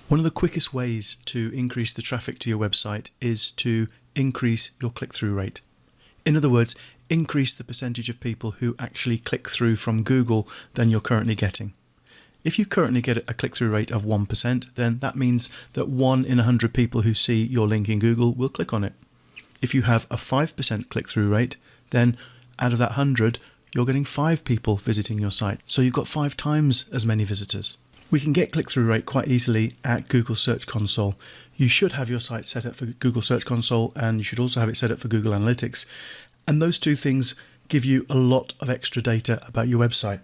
One of the quickest ways to increase the traffic to your website is to increase your click-through rate. In other words, increase the percentage of people who actually click through from Google than you're currently getting. If you currently get a click-through rate of 1%, then that means that 1 in 100 people who see your link in Google will click on it. If you have a 5% click-through rate, then out of that 100, you're getting 5 people visiting your site. So you've got 5 times as many visitors. We can get click-through rate quite easily at Google Search Console. You should have your site set up for Google Search Console, and you should also have it set up for Google Analytics. And those two things give you a lot of extra data about your website.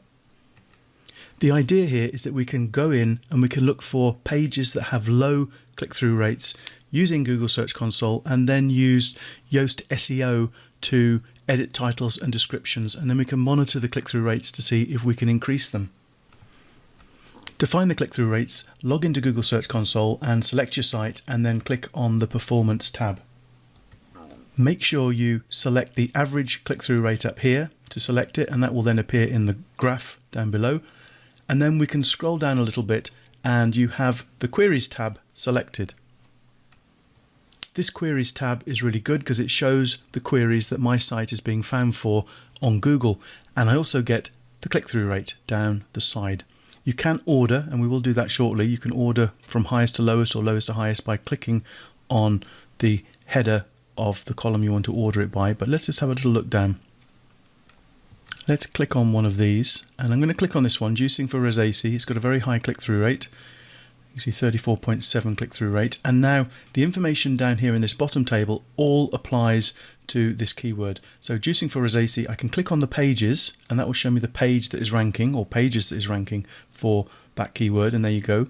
The idea here is that we can go in and we can look for pages that have low click-through rates using Google Search Console, and then use Yoast SEO to edit titles and descriptions, and then we can monitor the click-through rates to see if we can increase them. To find the click-through rates, log into Google Search Console and select your site, and then click on the Performance tab. Make sure you select the average click-through rate up here to select it, and that will then appear in the graph down below. And then we can scroll down a little bit and you have the Queries tab selected. This Queries tab is really good because it shows the queries that my site is being found for on Google, and I also get the click-through rate down the side. You can order, and we will do that shortly. You can order from highest to lowest or lowest to highest by clicking on the header of the column you want to order it by, but let's just have a little look down. Let's click on one of these, and I'm going to click on this one, Juicing for Rosacea. It's got a very high click-through rate. You can see 34.7 click-through rate, and now the information down here in this bottom table all applies to this keyword. So Juicing for Rosacea, I can click on the pages, and that will show me the page that is ranking, or pages that is ranking for that keyword, and there you go.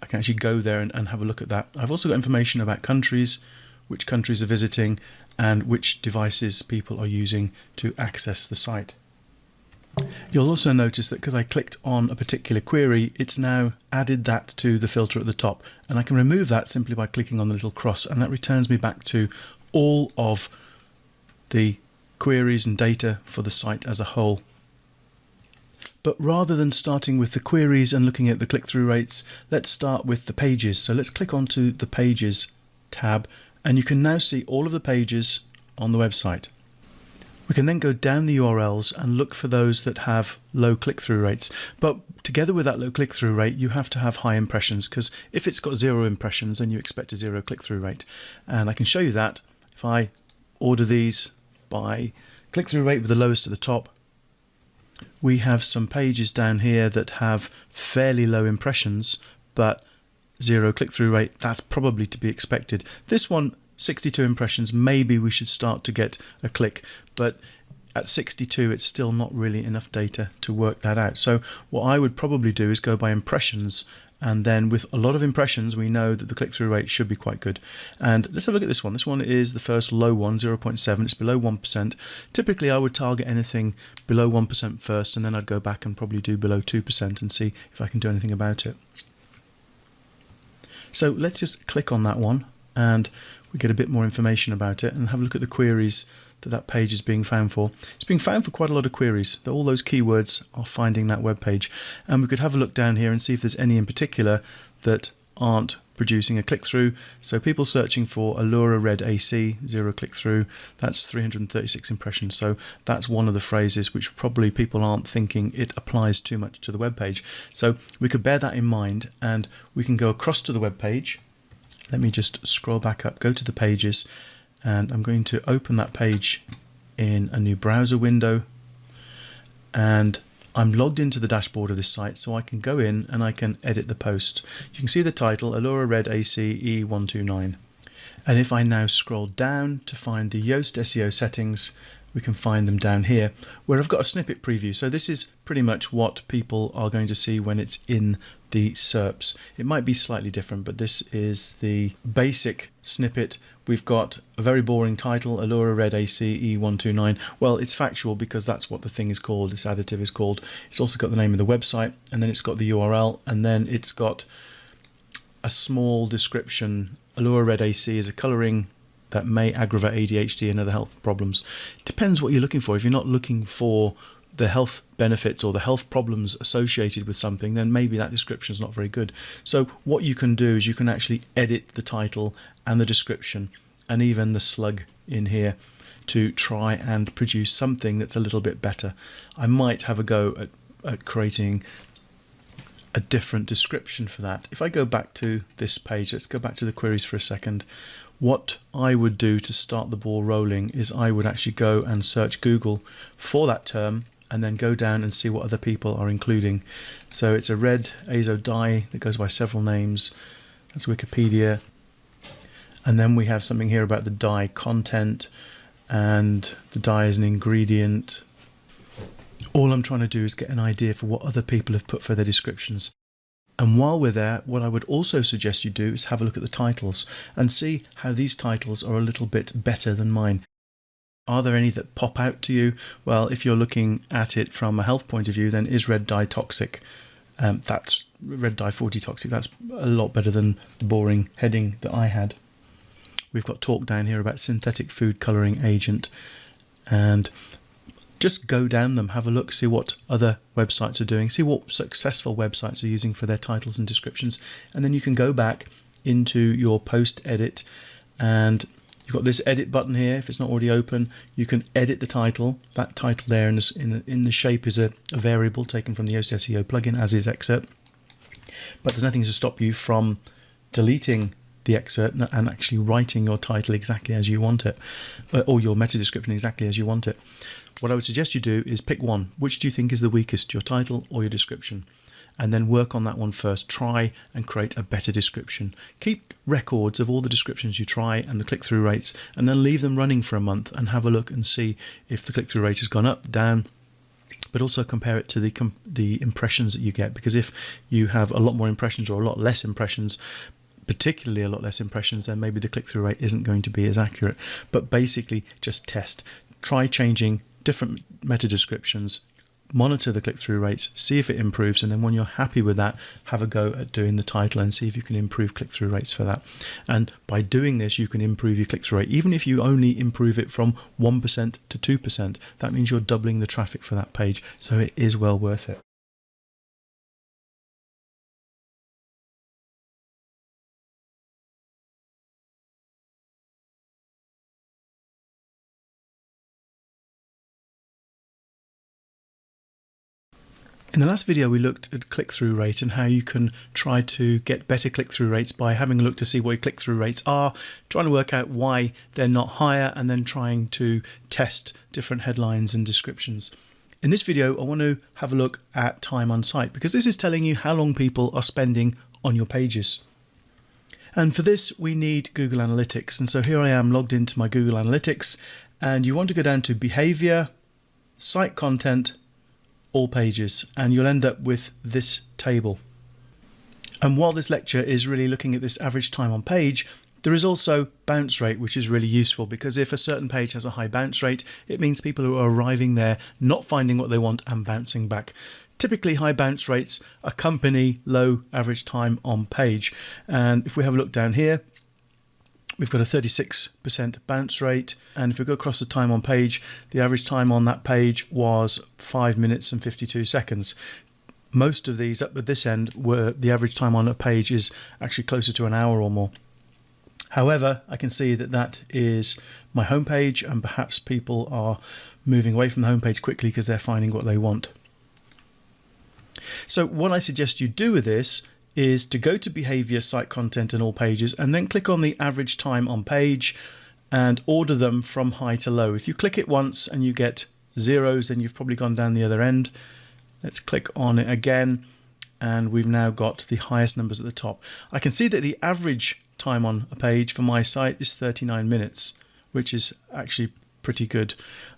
I can actually go there and have a look at that. I've also got information about countries, which countries are visiting, and which devices people are using to access the site. You'll also notice that because I clicked on a particular query, it's now added that to the filter at the top, and I can remove that simply by clicking on the little cross, and that returns me back to all of the queries and data for the site as a whole. But rather than starting with the queries and looking at the click-through rates, let's start with the pages. So let's click onto the Pages tab, and you can now see all of the pages on the website. We can then go down the URLs and look for those that have low click-through rates. But together with that low click-through rate, you have to have high impressions, because if it's got 0 impressions, then you expect a 0 click-through rate. And I can show you that if I order these by click-through rate with the lowest at the top. We have some pages down here that have fairly low impressions, but 0 click-through rate. That's probably to be expected. This one, 62 impressions, maybe we should start to get a click, but at 62 it's still not really enough data to work that out. So what I would probably do is go by impressions, and then with a lot of impressions we know that the click-through rate should be quite good. And let's have a look at this one. This one is the first low one, 0.7. It's below 1%. Typically I would target anything below 1% first, and then I'd go back and probably do below 2% and see if I can do anything about it. So let's just click on that one, and we get a bit more information about it and have a look at the queries that page is being found for. It's being found for quite a lot of queries. All those keywords are finding that web page, and we could have a look down here and see if there's any in particular that aren't producing a click-through. So people searching for Allura Red AC, 0 click-through, that's 336 impressions. So that's one of the phrases which probably people aren't thinking it applies too much to the web page. So we could bear that in mind, and we can go across to the web page. Let me just scroll back up, go to the pages, and I'm going to open that page in a new browser window, and I'm logged into the dashboard of this site, so I can go in and I can edit the post. You can see the title, Allura Red AC E129. And if I now scroll down to find the Yoast SEO settings, we can find them down here, where I've got a snippet preview. So this is pretty much what people are going to see when it's in the SERPs. It might be slightly different, but this is the basic snippet. We've got a very boring title, Allura Red AC E129. Well, it's factual because that's what the thing is called, this additive is called. It's also got the name of the website, and then it's got the URL, and then it's got a small description. Allura Red AC is a colouring that may aggravate ADHD and other health problems. It depends what you're looking for. If you're not looking for the health benefits or the health problems associated with something, then maybe that description is not very good. So what you can do is you can actually edit the title and the description and even the slug in here to try and produce something that's a little bit better. I might have a go at creating a different description for that. If I go back to this page, let's go back to the queries for a second. What I would do to start the ball rolling is I would actually go and search Google for that term and then go down and see what other people are including. So it's a red azo dye that goes by several names. That's Wikipedia. And then we have something here about the dye content, and the dye is an ingredient. All I'm trying to do is get an idea for what other people have put for their descriptions. And while we're there, what I would also suggest you do is have a look at the titles and see how these titles are a little bit better than mine. Are there any that pop out to you? Well, if you're looking at it from a health point of view, then is red dye toxic? That's red dye 40 toxic. That's a lot better than the boring heading that I had. We've got talk down here about synthetic food colouring agent, and just go down them, have a look, see what other websites are doing, see what successful websites are using for their titles and descriptions, and then you can go back into your post edit, and you've got this edit button here. If it's not already open, you can edit the title. That title there in the shape is a variable taken from the Yoast SEO plugin, as is excerpt, but there's nothing to stop you from deleting the excerpt and actually writing your title exactly as you want it, or your meta description exactly as you want it. What I would suggest you do is pick one. Which do you think is the weakest, your title or your description? And then work on that one first. Try and create a better description. Keep records of all the descriptions you try and the click-through rates, and then leave them running for a month and have a look and see if the click-through rate has gone up, down, but also compare it to the impressions that you get, because if you have a lot more impressions or a lot less impressions, particularly a lot less impressions, then maybe the click-through rate isn't going to be as accurate. But basically just test. Try changing different meta descriptions, monitor the click-through rates, see if it improves, and then when you're happy with that, have a go at doing the title and see if you can improve click-through rates for that. And by doing this, you can improve your click-through rate. Even if you only improve it from 1% to 2%, that means you're doubling the traffic for that page, so it is well worth it. In the last video, we looked at click-through rate and how you can try to get better click-through rates by having a look to see what your click-through rates are, trying to work out why they're not higher, and then trying to test different headlines and descriptions. In this video, I want to have a look at time on site, because this is telling you how long people are spending on your pages. And for this, we need Google Analytics. And so here I am logged into my Google Analytics, and you want to go down to Behavior, Site Content, All Pages, and you'll end up with this table. And while this lecture is really looking at this average time on page, there is also bounce rate, which is really useful, because if a certain page has a high bounce rate, it means people who are arriving there not finding what they want and bouncing back. Typically, high bounce rates accompany low average time on page. And if we have a look down here, we've got a 36% bounce rate, and if we go across the time on page, the average time on that page was 5 minutes and 52 seconds. Most of these up at this end were the average time on a page is actually closer to an hour or more. However, I can see that that is my homepage, and perhaps people are moving away from the homepage quickly because they're finding what they want. So what I suggest you do with this is to go to Behavior, Site Content and All Pages, and then click on the average time on page and order them from high to low. If you click it once and you get zeros, then you've probably gone down the other end. Let's click on it again, and we've now got the highest numbers at the top. I can see that the average time on a page for my site is 39 minutes, which is actually pretty good.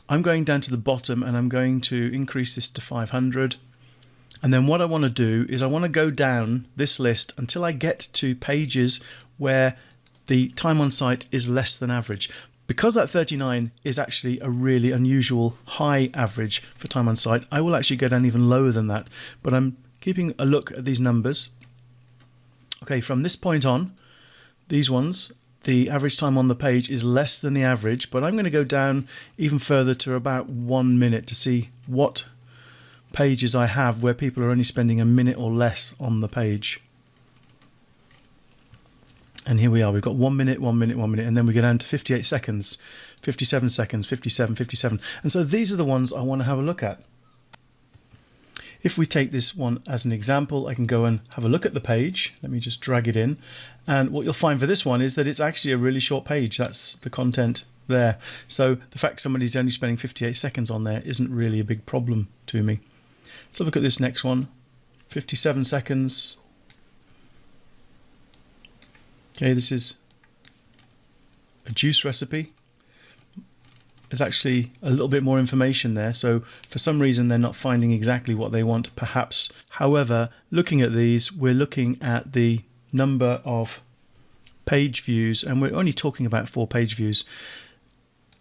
I'm going down to the bottom and I'm going to increase this to 500. And then what I want to do is I want to go down this list until I get to pages where the time on site is less than average. Because that 39 is actually a really unusual high average for time on site, I will actually go down even lower than that. But I'm keeping a look at these numbers. Okay, from this point on, these ones, the average time on the page is less than the average, but I'm going to go down even further to about 1 minute to see what pages I have where people are only spending a minute or less on the page. And here we are, we've got 1 minute, 1 minute, 1 minute, and then we go down to 58 seconds, 57 seconds, 57, 57. And so these are the ones I want to have a look at. If we take this one as an example, I can go and have a look at the page. Let me just drag it in. And what you'll find for this one is that it's actually a really short page. That's the content there. So the fact somebody's only spending 58 seconds on there isn't really a big problem to me. Let's have a look at this next one. 57 seconds. Okay, this is a juice recipe. There's actually a little bit more information there, so for some reason they're not finding exactly what they want, perhaps. However, looking at these, we're looking at the number of page views, and we're only talking about 4 page views.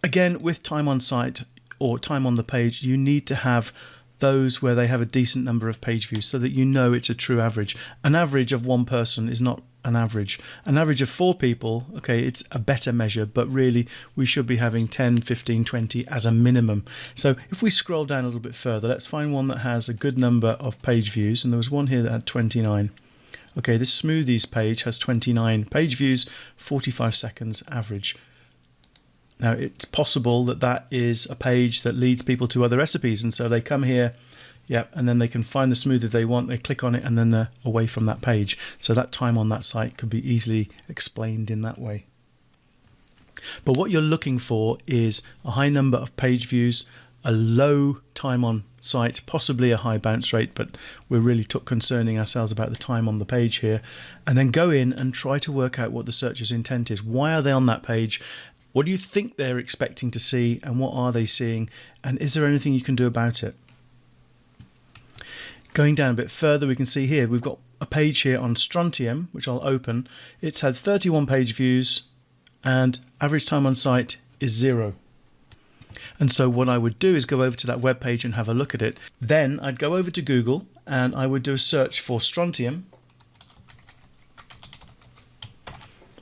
Again, with time on site or time on the page, you need to have those where they have a decent number of page views so that you know it's a true average. An average of 1 person is not an average. An average of 4 people, okay, it's a better measure, but really we should be having 10, 15, 20 as a minimum. So if we scroll down a little bit further, let's find one that has a good number of page views, and there was one here that had 29. Okay, this smoothies page has 29 page views, 45 seconds average. Now, it's possible that that is a page that leads people to other recipes, and so they come here, yeah, and then they can find the smoothie they want, they click on it, and then they're away from that page. So that time on that site could be easily explained in that way. But what you're looking for is a high number of page views, a low time on site, possibly a high bounce rate, but we're really concerning ourselves about the time on the page here, and then go in and try to work out what the searcher's intent is. Why are they on that page? What do you think they're expecting to see, and what are they seeing, and is there anything you can do about it? Going down a bit further, we can see here we've got a page here on strontium, which I'll open. It's had 31 page views and average time on site is 0. And so what I would do is go over to that web page and have a look at it. Then I'd go over to Google and I would do a search for strontium,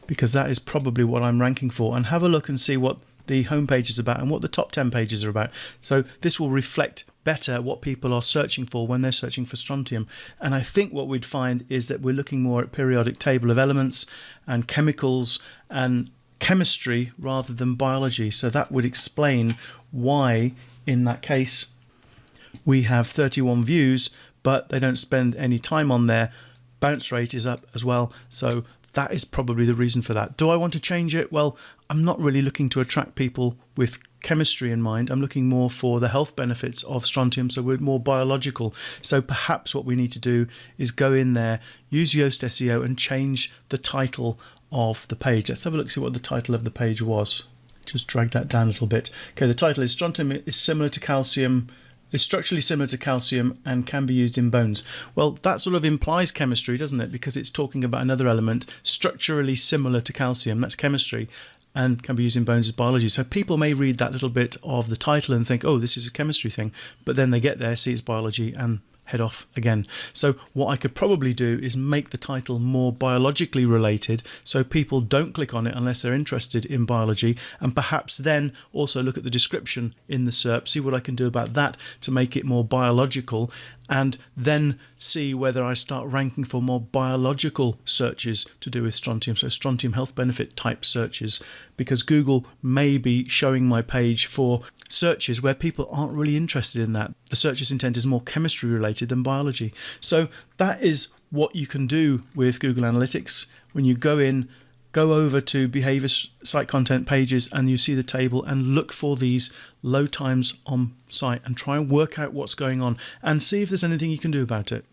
because that is probably what I'm ranking for, and have a look and see what the homepage is about and what the top 10 pages are about. So this will reflect better what people are searching for when they're searching for strontium. And I think what we'd find is that we're looking more at periodic table of elements and chemicals and chemistry rather than biology. So that would explain why in that case we have 31 views but they don't spend any time on there. Bounce rate is up as well, so that is probably the reason for that. Do I want to change it? Well, I'm not really looking to attract people with chemistry in mind. I'm looking more for the health benefits of strontium, so we're more biological. So perhaps what we need to do is go in there, use Yoast SEO and change the title of the page. Let's have a look, see what the title of the page was. Just drag that down a little bit. Okay, the title is Strontium is similar to calcium, is structurally similar to calcium and can be used in bones. Well, that sort of implies chemistry, doesn't it? Because it's talking about another element structurally similar to calcium. That's chemistry and can be used in bones as biology. So people may read that little bit of the title and think, oh, this is a chemistry thing. But then they get there, see it's biology and head off again. So what I could probably do is make the title more biologically related so people don't click on it unless they're interested in biology, and perhaps then also look at the description in the SERP, see what I can do about that to make it more biological, and then see whether I start ranking for more biological searches to do with strontium, so strontium health benefit type searches, because Google may be showing my page for searches where people aren't really interested in that. The searcher's intent is more chemistry related than biology. So that is what you can do with Google Analytics. When you go in, go over to behavior site content pages and you see the table and look for these low times on site and try and work out what's going on and see if there's anything you can do about it.